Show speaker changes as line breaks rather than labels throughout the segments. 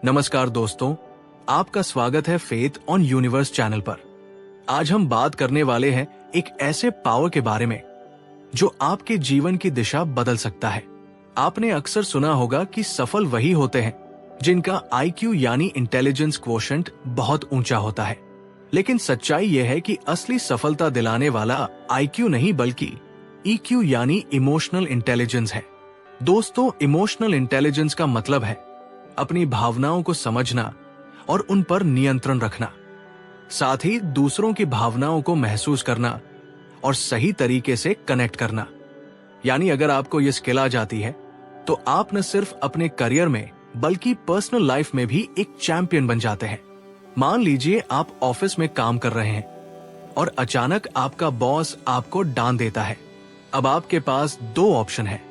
नमस्कार दोस्तों, आपका स्वागत है फेथ ऑन यूनिवर्स चैनल पर। आज हम बात करने वाले हैं एक ऐसे पावर के बारे में जो आपके जीवन की दिशा बदल सकता है। आपने अक्सर सुना होगा कि सफल वही होते हैं जिनका IQ यानी इंटेलिजेंस क्वोशेंट बहुत ऊंचा होता है। लेकिन सच्चाई यह है कि असली सफलता दिलाने वाला IQ नहीं बल्कि EQ यानी इमोशनल इंटेलिजेंस है। दोस्तों, इमोशनल इंटेलिजेंस का मतलब है अपनी भावनाओं को समझना और उन पर नियंत्रण रखना, साथ ही दूसरों की भावनाओं को महसूस करना और सही तरीके से कनेक्ट करना। यानी अगर आपको ये स्किल आ जाती है तो आप न सिर्फ अपने करियर में बल्कि पर्सनल लाइफ में भी एक चैंपियन बन जाते हैं। मान लीजिए आप ऑफिस में काम कर रहे हैं और अचानक आपका बॉस आपको डांट देता है। अब आपके पास दो ऑप्शन है।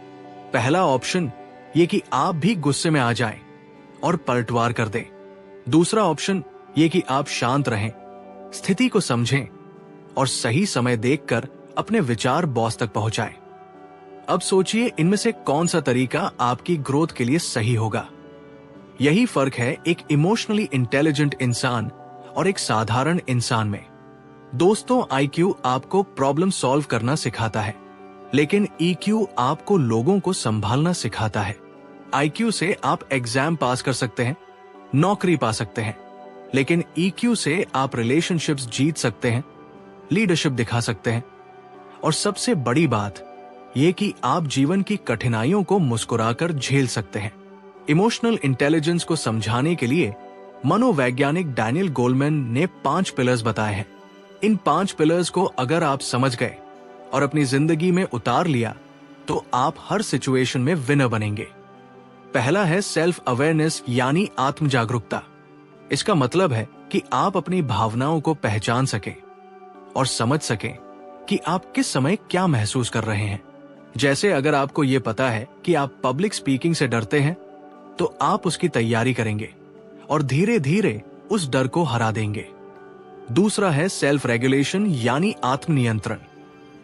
पहला ऑप्शन ये कि आप भी गुस्से में आ जाएं और पलटवार कर दें। दूसरा ऑप्शन ये कि आप शांत रहें, स्थिति को समझें और सही समय देखकर अपने विचार बॉस तक पहुंचाएं। अब सोचिए इनमें से कौन सा तरीका आपकी ग्रोथ के लिए सही होगा। यही फर्क है एक इमोशनली इंटेलिजेंट इंसान और एक साधारण इंसान में। दोस्तों, IQ आपको प्रॉब्लम सॉल्व करना सिखाता है, लेकिन EQ आपको लोगों को संभालना सिखाता है। IQ से आप एग्जाम पास कर सकते हैं, नौकरी पा सकते हैं, लेकिन EQ से आप रिलेशनशिप्स जीत सकते हैं, लीडरशिप दिखा सकते हैं और सबसे बड़ी बात यह कि आप जीवन की कठिनाइयों को मुस्कुराकर झेल सकते हैं। इमोशनल इंटेलिजेंस को समझाने के लिए मनोवैज्ञानिक डैनियल गोलमैन ने 5 पिलर्स बताए हैं। इन 5 पिलर्स को अगर आप समझ गए और अपनी जिंदगी में उतार लिया तो आप हर सिचुएशन में विनर बनेंगे। पहला है सेल्फ अवेयरनेस यानी आत्म जागरूकता। इसका मतलब है कि आप अपनी भावनाओं को पहचान सकें और समझ सकें कि आप किस समय क्या महसूस कर रहे हैं। जैसे अगर आपको ये पता है कि आप पब्लिक स्पीकिंग से डरते हैं तो आप उसकी तैयारी करेंगे और धीरे धीरे उस डर को हरा देंगे। दूसरा है सेल्फ रेगुलेशन यानी आत्मनियंत्रण।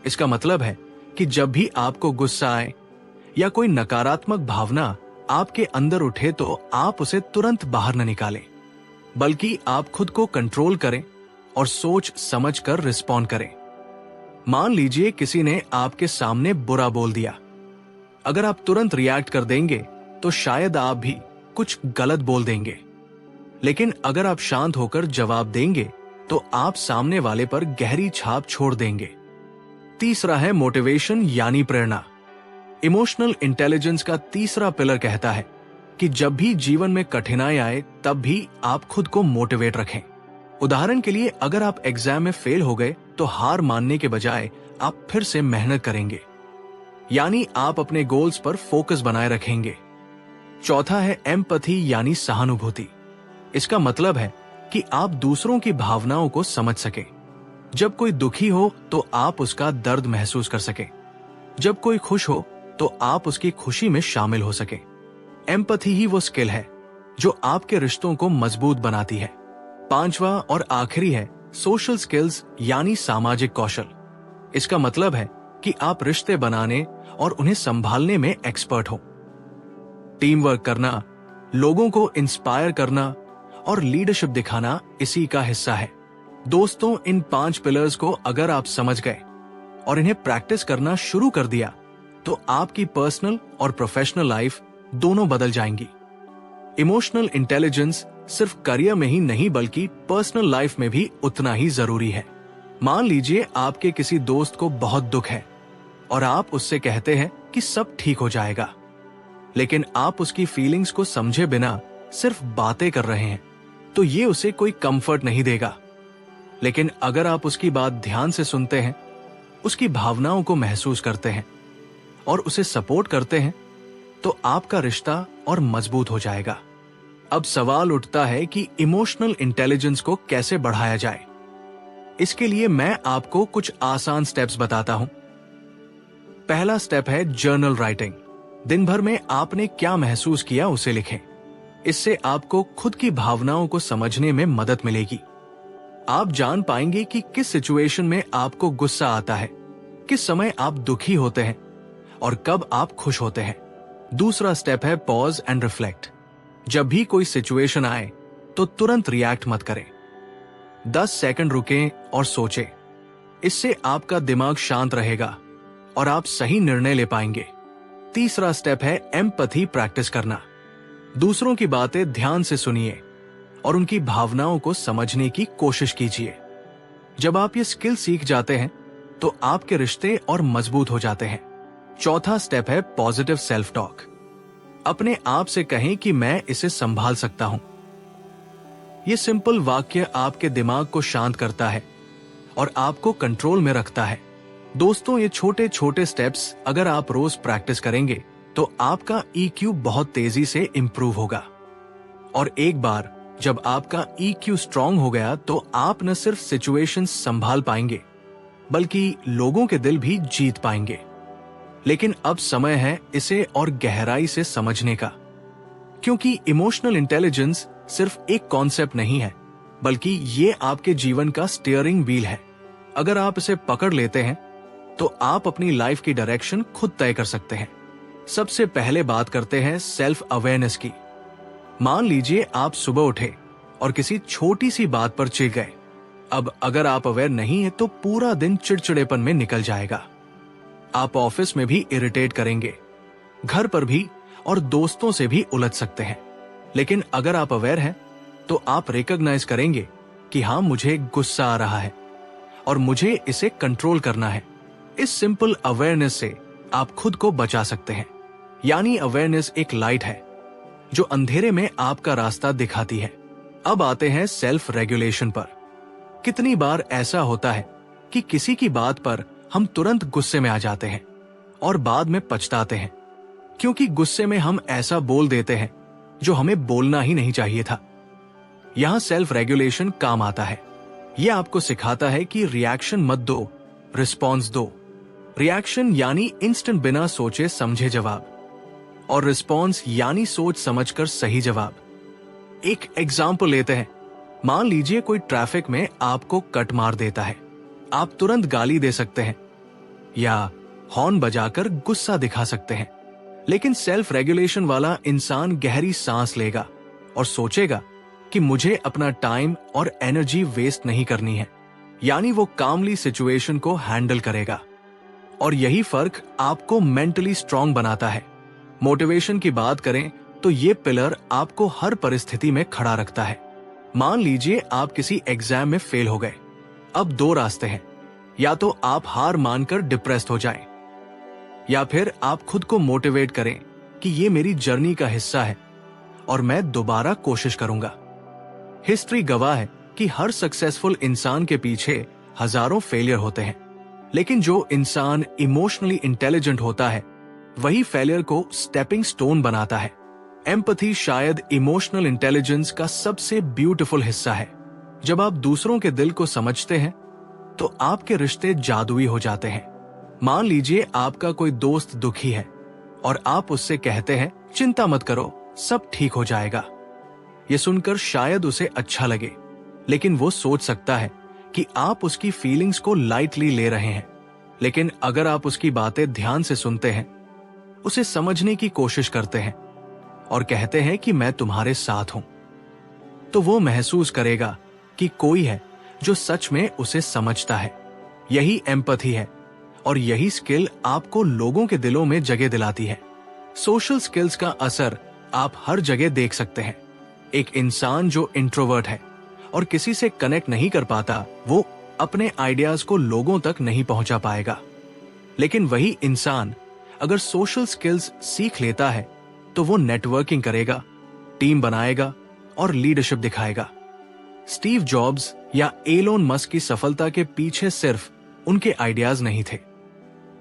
इसका मतलब है कि जब भी आपको गुस्सा आए या कोई नकारात्मक भावना आपके अंदर उठे तो आप उसे तुरंत बाहर न निकालें, बल्कि आप खुद को कंट्रोल करें और सोच समझ कर रिस्पॉन्ड करें। मान लीजिए किसी ने आपके सामने बुरा बोल दिया। अगर आप तुरंत रिएक्ट कर देंगे तो शायद आप भी कुछ गलत बोल देंगे, लेकिन अगर आप शांत होकर जवाब देंगे तो आप सामने वाले पर गहरी छाप छोड़ देंगे। तीसरा है मोटिवेशन यानी प्रेरणा। इमोशनल इंटेलिजेंस का तीसरा पिलर कहता है कि जब भी जीवन में कठिनाई आए तब भी आप खुद को मोटिवेट रखें। उदाहरण के लिए अगर आप एग्जाम में फेल हो गए तो हार मानने के बजाय आप फिर से मेहनत करेंगे, यानी आप अपने गोल्स पर फोकस बनाए रखेंगे। चौथा है एम्पैथी यानी सहानुभूति। इसका मतलब है कि आप दूसरों की भावनाओं को समझ सकें। जब कोई दुखी हो तो आप उसका दर्द महसूस कर सकें, जब कोई खुश हो तो आप उसकी खुशी में शामिल हो सके। एम्पैथी ही वो स्किल है जो आपके रिश्तों को मजबूत बनाती है। पांचवा और आखिरी है सोशल स्किल्स यानी सामाजिक कौशल। इसका मतलब है कि आप रिश्ते बनाने और उन्हें संभालने में एक्सपर्ट हो। टीम वर्क करना, लोगों को इंस्पायर करना और लीडरशिप दिखाना इसी का हिस्सा है। दोस्तों, इन 5 पिलर्स को अगर आप समझ गए और इन्हें प्रैक्टिस करना शुरू कर दिया तो आपकी पर्सनल और प्रोफेशनल लाइफ दोनों बदल जाएंगी। इमोशनल इंटेलिजेंस सिर्फ करियर में ही नहीं बल्कि पर्सनल लाइफ में भी उतना ही जरूरी है। मान लीजिए आपके किसी दोस्त को बहुत दुख है और आप उससे कहते हैं कि सब ठीक हो जाएगा, लेकिन आप उसकी फीलिंग्स को समझे बिना सिर्फ बातें कर रहे हैं तो ये उसे कोई कंफर्ट नहीं देगा। लेकिन अगर आप उसकी बात ध्यान से सुनते हैं, उसकी भावनाओं को महसूस करते हैं और उसे सपोर्ट करते हैं तो आपका रिश्ता और मजबूत हो जाएगा। अब सवाल उठता है कि इमोशनल इंटेलिजेंस को कैसे बढ़ाया जाए। इसके लिए मैं आपको कुछ आसान स्टेप्स बताता हूं। पहला स्टेप है जर्नल राइटिंग। दिन भर में आपने क्या महसूस किया उसे लिखें। इससे आपको खुद की भावनाओं को समझने में मदद मिलेगी। आप जान पाएंगे कि किस सिचुएशन में आपको गुस्सा आता है, किस समय आप दुखी होते हैं और कब आप खुश होते हैं। दूसरा स्टेप है पॉज एंड रिफ्लेक्ट। जब भी कोई सिचुएशन आए तो तुरंत रिएक्ट मत करें। 10 सेकंड रुकें और सोचें। इससे आपका दिमाग शांत रहेगा और आप सही निर्णय ले पाएंगे। तीसरा स्टेप है एम्पैथी प्रैक्टिस करना। दूसरों की बातें ध्यान से सुनिए और उनकी भावनाओं को समझने की कोशिश कीजिए। जब आप ये स्किल सीख जाते हैं तो आपके रिश्ते और मजबूत हो जाते हैं। चौथा स्टेप है पॉजिटिव सेल्फ टॉक। अपने आप से कहें कि मैं इसे संभाल सकता हूं। यह सिंपल वाक्य आपके दिमाग को शांत करता है और आपको कंट्रोल में रखता है। दोस्तों, ये छोटे छोटे स्टेप्स अगर आप रोज प्रैक्टिस करेंगे तो आपका EQ बहुत तेजी से इंप्रूव होगा। और एक बार जब आपका EQ स्ट्रांग हो गया तो आप न सिर्फ सिचुएशंस संभाल पाएंगे बल्कि लोगों के दिल भी जीत पाएंगे। लेकिन अब समय है इसे और गहराई से समझने का, क्योंकि इमोशनल इंटेलिजेंस सिर्फ एक कॉन्सेप्ट नहीं है बल्कि ये आपके जीवन का स्टीयरिंग व्हील है। अगर आप इसे पकड़ लेते हैं तो आप अपनी लाइफ की डायरेक्शन खुद तय कर सकते हैं। सबसे पहले बात करते हैं सेल्फ अवेयरनेस की। मान लीजिए आप सुबह उठे और किसी छोटी सी बात पर चिढ़ गए। अब अगर आप अवेयर नहीं है तो पूरा दिन चिड़चिड़ेपन में निकल जाएगा। आप ऑफिस में भी इरिटेट करेंगे, घर पर भी और दोस्तों से भी उलझ सकते हैं। लेकिन अगर आप अवेयर हैं तो आप रिकॉग्नाइज करेंगे कि हाँ, मुझे गुस्सा आ रहा है और मुझे इसे कंट्रोल करना है। इस सिंपल अवेयरनेस से आप खुद को बचा सकते हैं। यानी अवेयरनेस एक लाइट है जो अंधेरे में आपका रास्ता दिखाती है। अब आते हैं सेल्फ रेगुलेशन पर। कितनी बार ऐसा होता है कि किसी की बात पर हम तुरंत गुस्से में आ जाते हैं और बाद में पछताते हैं, क्योंकि गुस्से में हम ऐसा बोल देते हैं जो हमें बोलना ही नहीं चाहिए था। यहां सेल्फ रेगुलेशन काम आता है। यह आपको सिखाता है कि रिएक्शन मत दो, रिस्पॉन्स दो। रिएक्शन यानी इंस्टेंट बिना सोचे समझे जवाब, और रिस्पॉन्स यानी सोच समझकर सही जवाब। एक एग्जाम्पल लेते हैं। मान लीजिए कोई ट्रैफिक में आपको कट मार देता है। आप तुरंत गाली दे सकते हैं या हॉर्न बजाकर गुस्सा दिखा सकते हैं। लेकिन सेल्फ रेगुलेशन वाला इंसान गहरी सांस लेगा और सोचेगा कि मुझे अपना टाइम और एनर्जी वेस्ट नहीं करनी है। यानी वो कामली सिचुएशन को हैंडल करेगा। और यही फर्क आपको मेंटली स्ट्रांग बनाता है। मोटिवेशन की बात करें तो ये पिलर आपको हर परिस्थिति में खड़ा रखता है। मान लीजिए आप किसी एग्जाम में फेल हो गए। अब दो रास्ते हैं, या तो आप हार मानकर डिप्रेस्ड हो जाएं, या फिर आप खुद को मोटिवेट करें कि ये मेरी जर्नी का हिस्सा है और मैं दोबारा कोशिश करूंगा। हिस्ट्री गवाह है कि हर सक्सेसफुल इंसान के पीछे हजारों फेलियर होते हैं, लेकिन जो इंसान इमोशनली इंटेलिजेंट होता है वही फेलियर को स्टेपिंग स्टोन बनाता है। एम्पैथी शायद इमोशनल इंटेलिजेंस का सबसे ब्यूटीफुल हिस्सा है। जब आप दूसरों के दिल को समझते हैं तो आपके रिश्ते जादुई हो जाते हैं। मान लीजिए आपका कोई दोस्त दुखी है और आप उससे कहते हैं, चिंता मत करो, सब ठीक हो जाएगा। ये सुनकर शायद उसे अच्छा लगे, लेकिन वो सोच सकता है कि आप उसकी फीलिंग्स को लाइटली ले रहे हैं। लेकिन अगर आप उसकी बातें ध्यान से सुनते हैं, उसे समझने की कोशिश करते हैं और कहते हैं कि मैं तुम्हारे साथ हूं, तो वो महसूस करेगा कि कोई है जो सच में उसे समझता है। यही एम्पैथी है और यही स्किल आपको लोगों के दिलों में जगह दिलाती है। सोशल स्किल्स का असर आप हर जगह देख सकते हैं। एक इंसान जो इंट्रोवर्ट है और किसी से कनेक्ट नहीं कर पाता, वो अपने आइडियाज को लोगों तक नहीं पहुंचा पाएगा। लेकिन वही इंसान अगर सोशल स्किल्स सीख लेता है तो वो नेटवर्किंग करेगा, टीम बनाएगा और लीडरशिप दिखाएगा। स्टीव जॉब्स या एलोन मस्क की सफलता के पीछे सिर्फ उनके आइडियाज नहीं थे,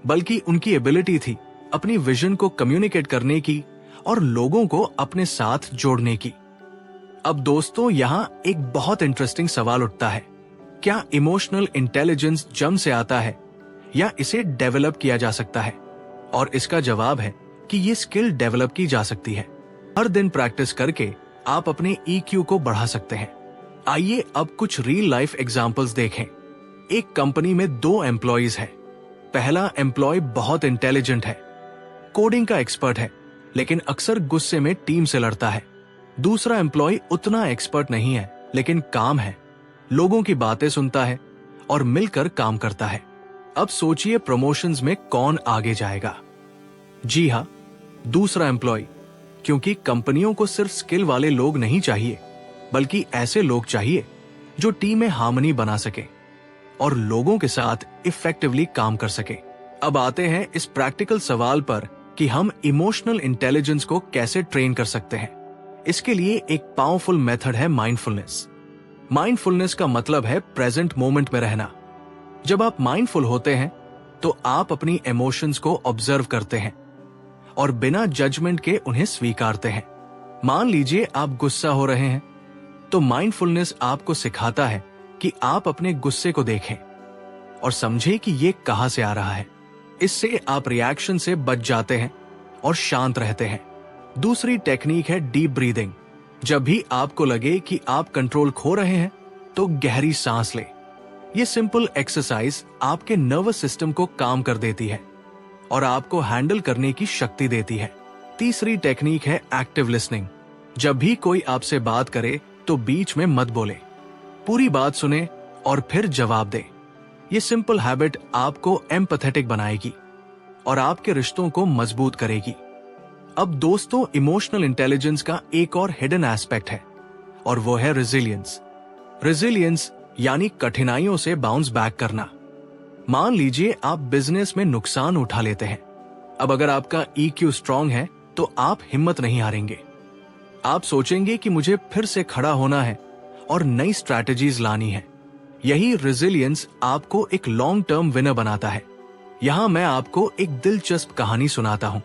बल्कि उनकी एबिलिटी थी अपनी विजन को कम्युनिकेट करने की और लोगों को अपने साथ जोड़ने की। अब दोस्तों, यहां एक बहुत इंटरेस्टिंग सवाल उठता है, क्या इमोशनल इंटेलिजेंस जन्म से आता है या इसे डेवलप किया जा सकता है? और इसका जवाब है कि ये स्किल डेवलप की जा सकती है। हर दिन प्रैक्टिस करके आप अपने EQ को बढ़ा सकते हैं। आइए अब कुछ रियल लाइफ एग्जांपल्स देखें। एक कंपनी में 2 एम्प्लॉइज हैं। पहला एम्प्लॉय बहुत इंटेलिजेंट है, कोडिंग का एक्सपर्ट है, लेकिन अक्सर गुस्से में टीम से लड़ता है। दूसरा एम्प्लॉय उतना एक्सपर्ट नहीं है लेकिन काम है, लोगों की बातें सुनता है और मिलकर काम करता है। अब सोचिए प्रमोशंस में कौन आगे जाएगा? जी हाँ, दूसरा एम्प्लॉय, क्योंकि कंपनियों को सिर्फ स्किल वाले लोग नहीं चाहिए, बल्कि ऐसे लोग चाहिए जो टीम में हार्मनी बना सके और लोगों के साथ इफेक्टिवली काम कर सके। अब आते हैं इस प्रैक्टिकल सवाल पर कि हम इमोशनल इंटेलिजेंस को कैसे ट्रेन कर सकते हैं। इसके लिए एक पावरफुल मेथड है माइंडफुलनेस। माइंडफुलनेस का मतलब है प्रेजेंट मोमेंट में रहना। जब आप माइंडफुल होते हैं तो आप अपनी इमोशंस को ऑब्जर्व करते हैं और बिना जजमेंट के उन्हें स्वीकारते हैं। मान लीजिए आप गुस्सा हो रहे हैं, तो माइंडफुलनेस आपको सिखाता है कि आप अपने गुस्से को देखें और समझें कि ये कहां से आ रहा है। इससे आप रिएक्शन से बच जाते हैं और शांत रहते हैं। दूसरी टेक्निक है डीप ब्रीदिंग। जब भी आपको लगे कि आप कंट्रोल खो रहे हैं, तो गहरी सांस ले। ये सिंपल एक्सरसाइज आपके नर्वस सिस्टम को काम कर देती है और आपको हैंडल करने की शक्ति देती है। तीसरी टेक्निक है एक्टिव लिसनिंग। जब भी कोई आपसे बात करे तो बीच में मत बोले, पूरी बात सुने और फिर जवाब दे। ये सिंपल हैबिट आपको एम्पैथेटिक बनाएगी और आपके रिश्तों को मजबूत करेगी। अब दोस्तों, इमोशनल इंटेलिजेंस का एक और हिडन एस्पेक्ट है और वो है रेजिलियंस। रेजिलियंस यानी कठिनाइयों से बाउंस बैक करना। मान लीजिए आप बिजनेस में नुकसान उठा लेते हैं। अब अगर आपका EQ स्ट्रांग है तो आप हिम्मत नहीं हारेंगे। आप सोचेंगे कि मुझे फिर से खड़ा होना है और नई स्ट्रैटेजीज लानी है। यही रेजिलियंस आपको एक लॉन्ग टर्म विनर बनाता है। यहां मैं आपको एक दिलचस्प कहानी सुनाता हूं।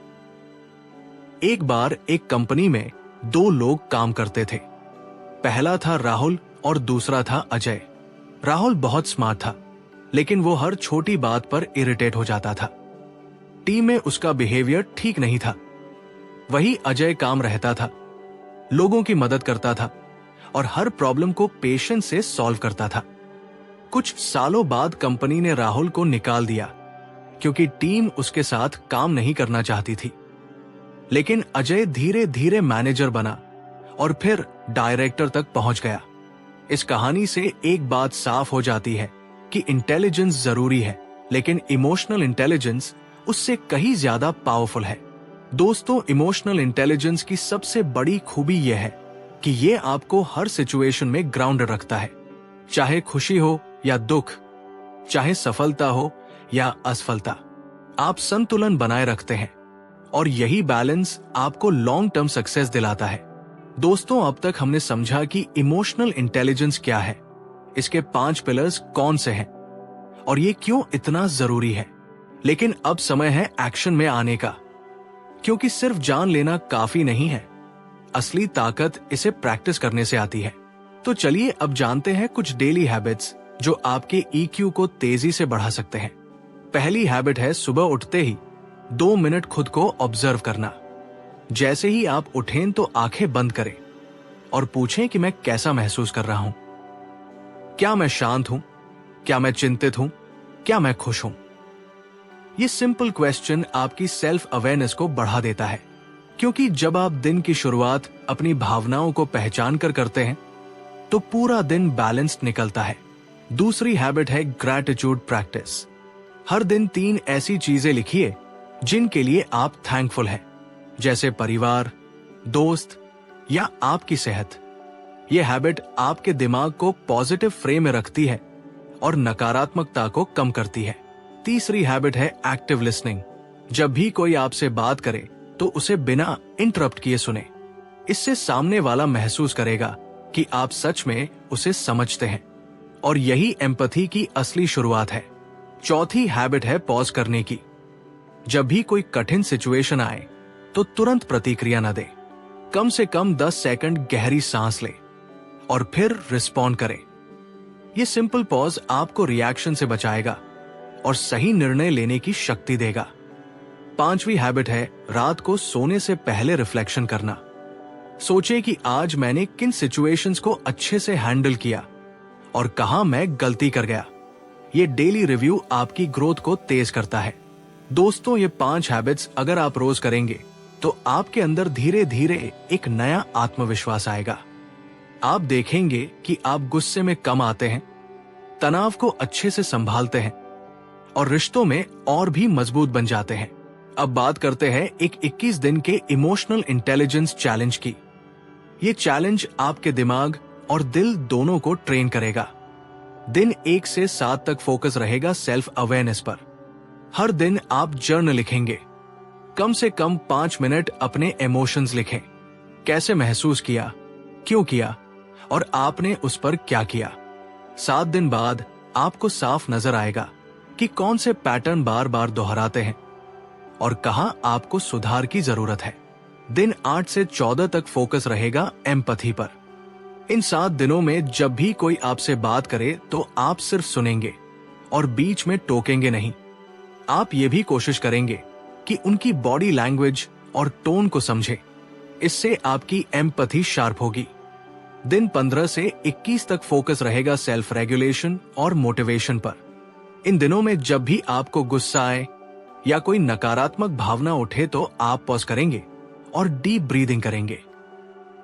एक बार एक कंपनी में 2 लोग काम करते थे। पहला था राहुल और दूसरा था अजय। राहुल बहुत स्मार्ट था, लेकिन वो हर छोटी बात पर इरिटेट हो जाता था। टीम में उसका बिहेवियर ठीक नहीं था। वही अजय काम रहता था, लोगों की मदद करता था और हर प्रॉब्लम को पेशेंस से सॉल्व करता था। कुछ सालों बाद कंपनी ने राहुल को निकाल दिया क्योंकि टीम उसके साथ काम नहीं करना चाहती थी। लेकिन अजय धीरे धीरे मैनेजर बना और फिर डायरेक्टर तक पहुंच गया। इस कहानी से एक बात साफ हो जाती है कि इंटेलिजेंस जरूरी है, लेकिन इमोशनल इंटेलिजेंस उससे कहीं ज्यादा पावरफुल है। दोस्तों, इमोशनल इंटेलिजेंस की सबसे बड़ी खूबी यह है कि यह आपको हर सिचुएशन में ग्राउंडेड रखता है। चाहे खुशी हो या दुख, चाहे सफलता हो या असफलता, आप संतुलन बनाए रखते हैं और यही बैलेंस आपको लॉन्ग टर्म सक्सेस दिलाता है। दोस्तों, अब तक हमने समझा कि इमोशनल इंटेलिजेंस क्या है, इसके 5 पिलर्स कौन से हैं और ये क्यों इतना जरूरी है। लेकिन अब समय है एक्शन में आने का, क्योंकि सिर्फ जान लेना काफी नहीं है। असली ताकत इसे प्रैक्टिस करने से आती है। तो चलिए अब जानते हैं कुछ डेली हैबिट्स जो आपके EQ को तेजी से बढ़ा सकते हैं। पहली हैबिट है सुबह उठते ही 2 मिनट खुद को ऑब्जर्व करना। जैसे ही आप उठें तो आंखें बंद करें और पूछें कि मैं कैसा महसूस कर रहा हूं। क्या मैं शांत हूं? क्या मैं चिंतित हूं? क्या मैं खुश हूं? ये सिंपल क्वेश्चन आपकी सेल्फ अवेयरनेस को बढ़ा देता है, क्योंकि जब आप दिन की शुरुआत अपनी भावनाओं को पहचान कर करते हैं तो पूरा दिन बैलेंस्ड निकलता है। दूसरी हैबिट है ग्रैटिट्यूड प्रैक्टिस। हर दिन 3 ऐसी चीजें लिखिए जिनके लिए आप थैंकफुल हैं, जैसे परिवार, दोस्त या आपकी सेहत। यह हैबिट आपके दिमाग को पॉजिटिव फ्रेम में रखती है और नकारात्मकता को कम करती है। तीसरी हैबिट है एक्टिव लिसनिंग। जब भी कोई आपसे बात करे तो उसे बिना इंटरप्ट किए सुने। इससे सामने वाला महसूस करेगा कि आप सच में उसे समझते हैं और यही एम्पैथी की असली शुरुआत है। चौथी हैबिट है पॉज करने की। जब भी कोई कठिन सिचुएशन आए तो तुरंत प्रतिक्रिया न दे। कम से कम 10 सेकंड गहरी सांस ले और फिर रिस्पॉन्ड करें। यह सिंपल पॉज आपको रिएक्शन से बचाएगा और सही निर्णय लेने की शक्ति देगा। 5वीं हैबिट है रात को सोने से पहले रिफ्लेक्शन करना। सोचे कि आज मैंने किन सिचुएशंस को अच्छे से हैंडल किया और कहां मैं गलती कर गया। ये डेली रिव्यू आपकी ग्रोथ को तेज करता है। दोस्तों, ये 5 हैबिट्स अगर आप रोज करेंगे तो आपके अंदर धीरे धीरे एक नया आत्मविश्वास आएगा। आप देखेंगे कि आप गुस्से में कम आते हैं, तनाव को अच्छे से संभालते हैं और रिश्तों में और भी मजबूत बन जाते हैं। अब बात करते हैं एक 21 दिन के इमोशनल इंटेलिजेंस चैलेंज की। ये चैलेंज आपके दिमाग और दिल दोनों को ट्रेन करेगा। दिन 1 से 7 तक फोकस रहेगा सेल्फ अवेयरनेस पर। हर दिन आप जर्नल लिखेंगे, कम से कम 5 मिनट अपने इमोशंस लिखें। कैसे महसूस किया, क्यों किया और आपने उस पर क्या किया। 7 दिन बाद आपको साफ नजर आएगा कि कौन से पैटर्न बार बार दोहराते हैं और कहां आपको सुधार की जरूरत है। दिन 8 से 14 तक फोकस रहेगा एम्पैथी पर। इन 7 दिनों में जब भी कोई आपसे बात करे तो आप सिर्फ सुनेंगे और बीच में टोकेंगे नहीं। आप ये भी कोशिश करेंगे कि उनकी बॉडी लैंग्वेज और टोन को समझें। इससे आपकी एम्पैथी शार्प होगी। दिन 15 से 21 तक फोकस रहेगा सेल्फ रेगुलेशन और मोटिवेशन पर। इन दिनों में जब भी आपको गुस्सा आए या कोई नकारात्मक भावना उठे तो आप पॉज करेंगे और डीप ब्रीदिंग करेंगे।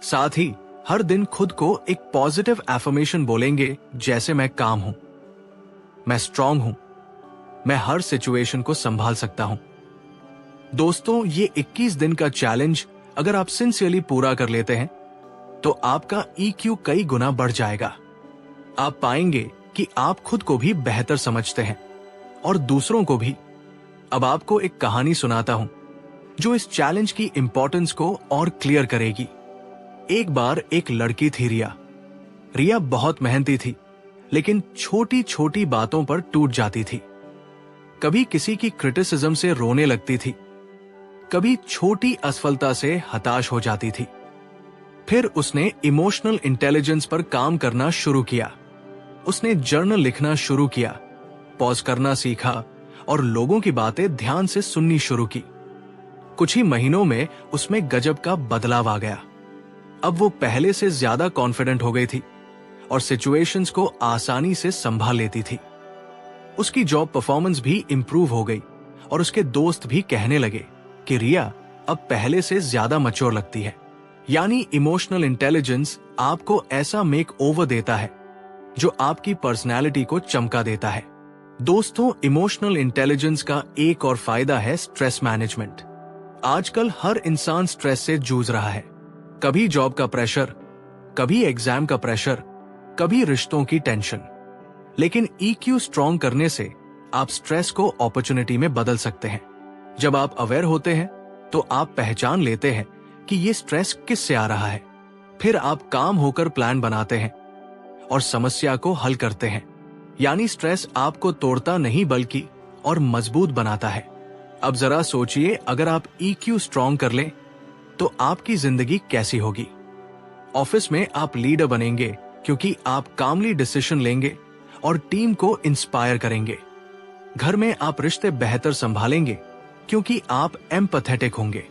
साथ ही हर दिन खुद को एक पॉजिटिव एफर्मेशन बोलेंगे, जैसे मैं काम हूं, मैं स्ट्रांग हूं, मैं हर सिचुएशन को संभाल सकता हूं। दोस्तों, ये 21 दिन का चैलेंज अगर आप सिंसियरली पूरा कर लेते हैं तो आपका EQ कई गुना बढ़ जाएगा। आप पाएंगे कि आप खुद को भी बेहतर समझते हैं और दूसरों को भी। अब आपको एक कहानी सुनाता हूं जो इस चैलेंज की इंपॉर्टेंस को और क्लियर करेगी। एक बार एक लड़की थी, रिया। रिया बहुत मेहनती थी, लेकिन छोटी छोटी बातों पर टूट जाती थी। कभी किसी की क्रिटिसिज्म से रोने लगती थी, कभी छोटी असफलता से हताश हो जाती थी। फिर उसने इमोशनल इंटेलिजेंस पर काम करना शुरू किया। उसने जर्नल लिखना शुरू किया, पॉज करना सीखा और लोगों की बातें ध्यान से सुननी शुरू की। कुछ ही महीनों में उसमें गजब का बदलाव आ गया। अब वो पहले से ज्यादा कॉन्फिडेंट हो गई थी और सिचुएशंस को आसानी से संभाल लेती थी। उसकी जॉब परफॉर्मेंस भी इंप्रूव हो गई और उसके दोस्त भी कहने लगे कि रिया अब पहले से ज्यादा मैच्योर लगती है। यानी इमोशनल इंटेलिजेंस आपको ऐसा मेक ओवर देता है जो आपकी पर्सनैलिटी को चमका देता है। दोस्तों, इमोशनल इंटेलिजेंस का एक और फायदा है स्ट्रेस मैनेजमेंट। आजकल हर इंसान स्ट्रेस से जूझ रहा है। कभी जॉब का प्रेशर, कभी एग्जाम का प्रेशर, कभी रिश्तों की टेंशन। लेकिन EQ स्ट्रॉन्ग करने से आप स्ट्रेस को अपॉर्चुनिटी में बदल सकते हैं। जब आप अवेयर होते हैं तो आप पहचान लेते हैं कि ये स्ट्रेस किससे आ रहा है। फिर आप काम होकर प्लान बनाते हैं और समस्या को हल करते हैं। यानी स्ट्रेस आपको तोड़ता नहीं बल्कि और मजबूत बनाता है। अब जरा सोचिए, अगर आप EQ स्ट्रॉन्ग कर लें तो आपकी जिंदगी कैसी होगी। ऑफिस में आप लीडर बनेंगे क्योंकि आप कामली डिसीजन लेंगे और टीम को इंस्पायर करेंगे। घर में आप रिश्ते बेहतर संभालेंगे क्योंकि आप एम्पैथेटिक होंगे।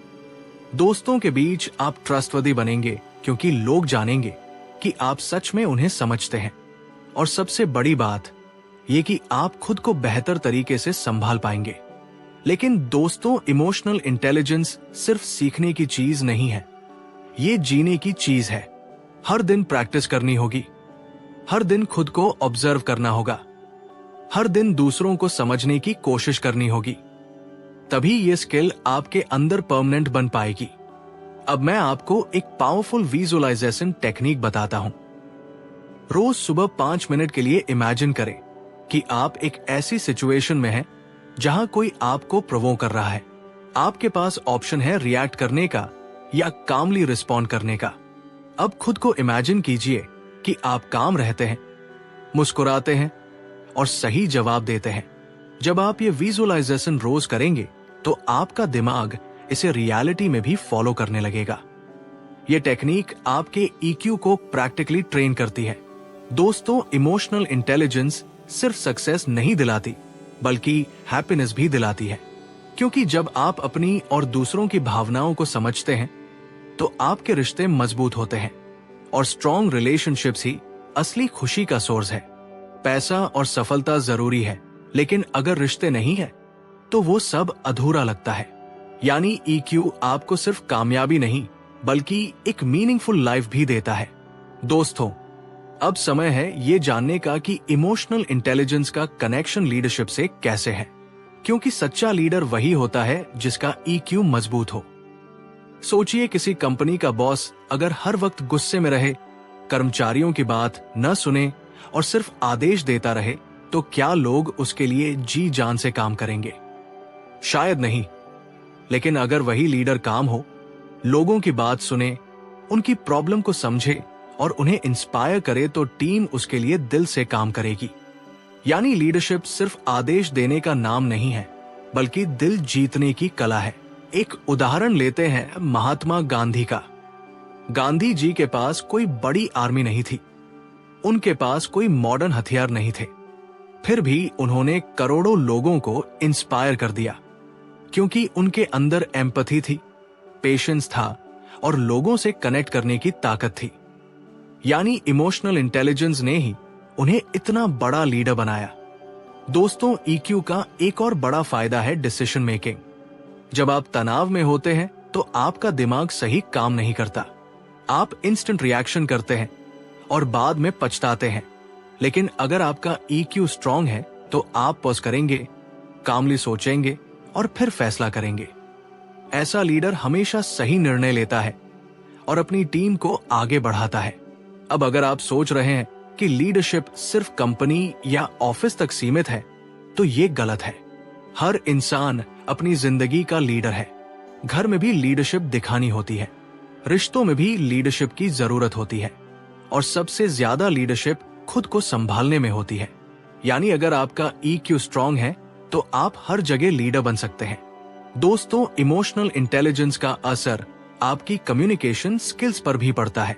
दोस्तों के बीच आप ट्रस्टवर्दी बनेंगे क्योंकि लोग जानेंगे कि आप सच में उन्हें समझते हैं। और सबसे बड़ी बात ये कि आप खुद को बेहतर तरीके से संभाल पाएंगे। लेकिन दोस्तों, इमोशनल इंटेलिजेंस सिर्फ सीखने की चीज नहीं है, ये जीने की चीज है। हर दिन प्रैक्टिस करनी होगी, हर दिन खुद को ऑब्जर्व करना होगा, हर दिन दूसरों को समझने की कोशिश करनी होगी। तभी ये स्किल आपके अंदर परमानेंट बन पाएगी। अब मैं आपको एक पावरफुल विजुअलाइजेशन टेक्निक बताता हूं। रोज सुबह 5 मिनट के लिए इमेजिन करें कि आप एक ऐसी सिचुएशन में हैं जहां कोई आपको प्रोवोक कर रहा है। आपके पास ऑप्शन है रिएक्ट करने का या कामली रिस्पॉन्ड करने का। अब खुद को इमेजिन कीजिए कि आप काम रहते हैं, मुस्कुराते हैं और सही जवाब देते हैं। जब आप ये विजुअलाइजेशन रोज करेंगे तो आपका दिमाग इसे रियलिटी में भी फॉलो करने लगेगा। ये टेक्निक आपके EQ को प्रैक्टिकली ट्रेन करती है। दोस्तों, इमोशनल इंटेलिजेंस सिर्फ सक्सेस नहीं दिलाती बल्कि हैप्पीनेस भी दिलाती है। क्योंकि जब आप अपनी और दूसरों की भावनाओं को समझते हैं तो आपके रिश्ते मजबूत होते हैं और स्ट्रॉन्ग रिलेशनशिप्स ही असली खुशी का सोर्स है। पैसा और सफलता जरूरी है, लेकिन अगर रिश्ते नहीं है तो वो सब अधूरा लगता है। यानी ईक्यू आपको सिर्फ कामयाबी नहीं बल्कि एक मीनिंगफुल लाइफ भी देता है। दोस्तों, अब समय है ये जानने का कि इमोशनल इंटेलिजेंस का कनेक्शन लीडरशिप से कैसे है, क्योंकि सच्चा लीडर वही होता है जिसका ईक्यू मजबूत हो। सोचिए, किसी कंपनी का बॉस अगर हर वक्त गुस्से में रहे, कर्मचारियों की बात न सुने और सिर्फ आदेश देता रहे, तो क्या लोग उसके लिए जी जान से काम करेंगे? शायद नहीं। लेकिन अगर वही लीडर काम हो, लोगों की बात सुने, उनकी प्रॉब्लम को समझे और उन्हें इंस्पायर करे, तो टीम उसके लिए दिल से काम करेगी। यानी लीडरशिप सिर्फ आदेश देने का नाम नहीं है, बल्कि दिल जीतने की कला है। एक उदाहरण लेते हैं महात्मा गांधी का। गांधी जी के पास कोई बड़ी आर्मी नहीं थी, उनके पास कोई मॉडर्न हथियार नहीं थे, फिर भी उन्होंने करोड़ों लोगों को इंस्पायर कर दिया, क्योंकि उनके अंदर एम्पैथी थी, पेशेंस था और लोगों से कनेक्ट करने की ताकत थी। यानी इमोशनल इंटेलिजेंस ने ही उन्हें इतना बड़ा लीडर बनाया। दोस्तों, ईक्यू का एक और बड़ा फायदा है डिसीजन मेकिंग। जब आप तनाव में होते हैं तो आपका दिमाग सही काम नहीं करता, आप इंस्टेंट रिएक्शन करते हैं और बाद में पछताते हैं। लेकिन अगर आपका ईक्यू स्ट्रांग है तो आप पॉज करेंगे, कामली सोचेंगे और फिर फैसला करेंगे। ऐसा लीडर हमेशा सही निर्णय लेता है और अपनी टीम को आगे बढ़ाता है। अब अगर आप सोच रहे हैं कि लीडरशिप सिर्फ कंपनी या ऑफिस तक सीमित है, तो ये गलत है। हर इंसान अपनी जिंदगी का लीडर है। घर में भी लीडरशिप दिखानी होती है, रिश्तों में भी लीडरशिप की जरूरत होती है और सबसे ज्यादा लीडरशिप खुद को संभालने में होती है। यानी अगर आपका ईक्यू स्ट्रांग है तो आप हर जगह लीडर बन सकते हैं। दोस्तों, इमोशनल इंटेलिजेंस का असर आपकी कम्युनिकेशन स्किल्स पर भी पड़ता है।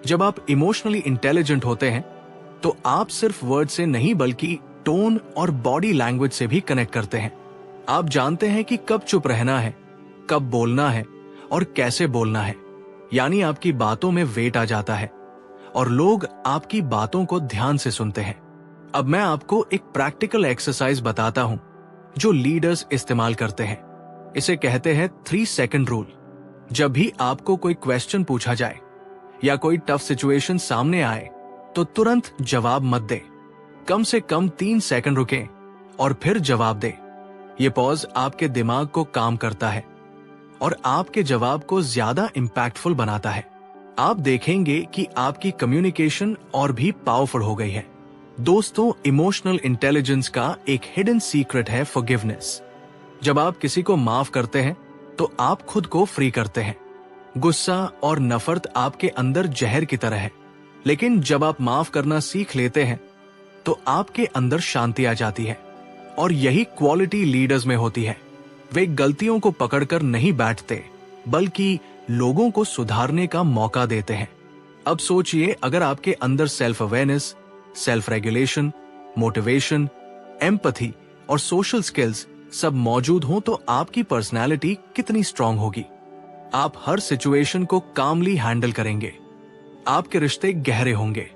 जब आप इमोशनली इंटेलिजेंट होते हैं तो आप सिर्फ वर्ड से नहीं बल्कि टोन और बॉडी लैंग्वेज से भी कनेक्ट करते हैं। आप जानते हैं कि कब चुप रहना है, कब बोलना है और कैसे बोलना है। यानी आपकी बातों में वेट आ जाता है और लोग आपकी बातों को ध्यान से सुनते हैं। अब मैं आपको एक प्रैक्टिकल एक्सरसाइज बताता हूं जो लीडर्स इस्तेमाल करते हैं। इसे कहते हैं 3 सेकंड रूल। जब भी आपको कोई क्वेश्चन पूछा जाए या कोई टफ सिचुएशन सामने आए तो तुरंत जवाब मत दे। कम से कम 3 सेकंड रुकें और फिर जवाब दे। ये पॉज आपके दिमाग को काम करता है और आपके जवाब को ज्यादा इम्पैक्टफुल बनाता है। आप देखेंगे कि आपकी कम्युनिकेशन और भी पावरफुल हो गई है। दोस्तों, इमोशनल इंटेलिजेंस का एक हिडन सीक्रेट है फॉरगिवनेस। जब आप किसी को माफ करते हैं तो आप खुद को फ्री करते हैं। गुस्सा और नफरत आपके अंदर जहर की तरह है, लेकिन जब आप माफ करना सीख लेते हैं तो आपके अंदर शांति आ जाती है। और यही क्वालिटी लीडर्स में होती है। वे गलतियों को पकड़कर नहीं बैठते, बल्कि लोगों को सुधारने का मौका देते हैं। अब सोचिए, अगर आपके अंदर self awareness, self regulation, motivation, empathy और सोशल स्किल्स सब मौजूद हों तो आपकी पर्सनैलिटी कितनी स्ट्रांग होगी। आप हर सिचुएशन को कामली हैंडल करेंगे, आपके रिश्ते गहरे होंगे,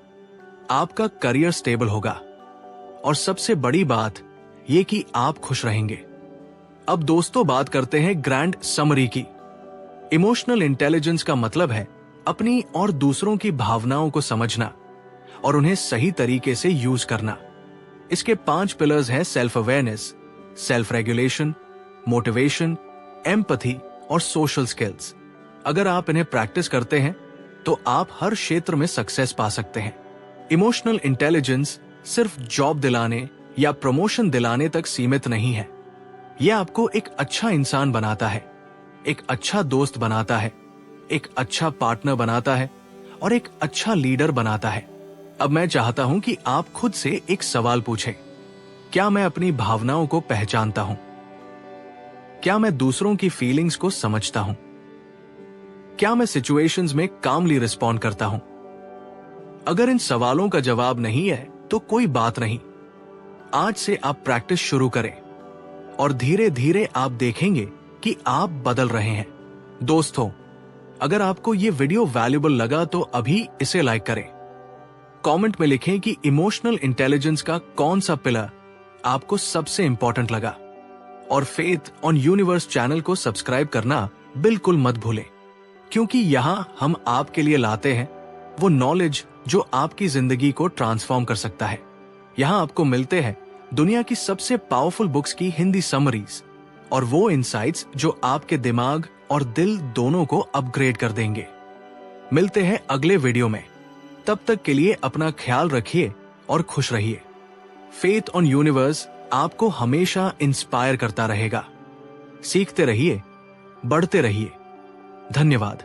आपका करियर स्टेबल होगा और सबसे बड़ी बात ये कि आप खुश रहेंगे। अब दोस्तों, बात करते हैं ग्रैंड समरी की। इमोशनल इंटेलिजेंस का मतलब है अपनी और दूसरों की भावनाओं को समझना और उन्हें सही तरीके से यूज करना। इसके 5 पिलर्स हैं: self awareness, self regulation, motivation, empathy और सोशल स्किल्स। अगर आप इन्हें प्रैक्टिस करते हैं तो आप हर क्षेत्र में सक्सेस पा सकते हैं। इमोशनल इंटेलिजेंस सिर्फ जॉब दिलाने या प्रमोशन दिलाने तक सीमित नहीं है। यह आपको एक अच्छा इंसान बनाता है, एक अच्छा दोस्त बनाता है, एक अच्छा पार्टनर बनाता है और एक अच्छा लीडर बनाता है। अब मैं चाहता हूं कि आप खुद से एक सवाल पूछें। क्या मैं अपनी भावनाओं को पहचानता हूं? क्या मैं दूसरों की फीलिंग्स को समझता हूं? क्या मैं सिचुएशंस में कामली रिस्पॉन्ड करता हूं? अगर इन सवालों का जवाब नहीं है तो कोई बात नहीं। आज से आप प्रैक्टिस शुरू करें और धीरे धीरे आप देखेंगे कि आप बदल रहे हैं। दोस्तों, अगर आपको ये वीडियो वैल्यूएबल लगा तो अभी इसे लाइक करें। कमेंट में लिखें कि इमोशनल इंटेलिजेंस का कौन सा पिलर आपको सबसे इंपॉर्टेंट लगा और फेथ ऑन यूनिवर्स चैनल को सब्सक्राइब करना बिल्कुल मत भूलें, क्योंकि यहाँ हम आपके लिए लाते हैं वो नॉलेज जो आपकी जिंदगी को ट्रांसफॉर्म कर सकता है। यहाँ आपको मिलते हैं दुनिया की सबसे पावरफुल बुक्स की हिंदी समरीज और वो इनसाइट्स जो आपके दिमाग और दिल दोनों को अपग्रेड कर देंगे। मिलते हैं अगले वीडियो में। तब तक के लिए अपना ख्याल रखिए और खुश रहिए। फेथ ऑन यूनिवर्स आपको हमेशा इंस्पायर करता रहेगा। सीखते रहिए, बढ़ते रहिए। धन्यवाद।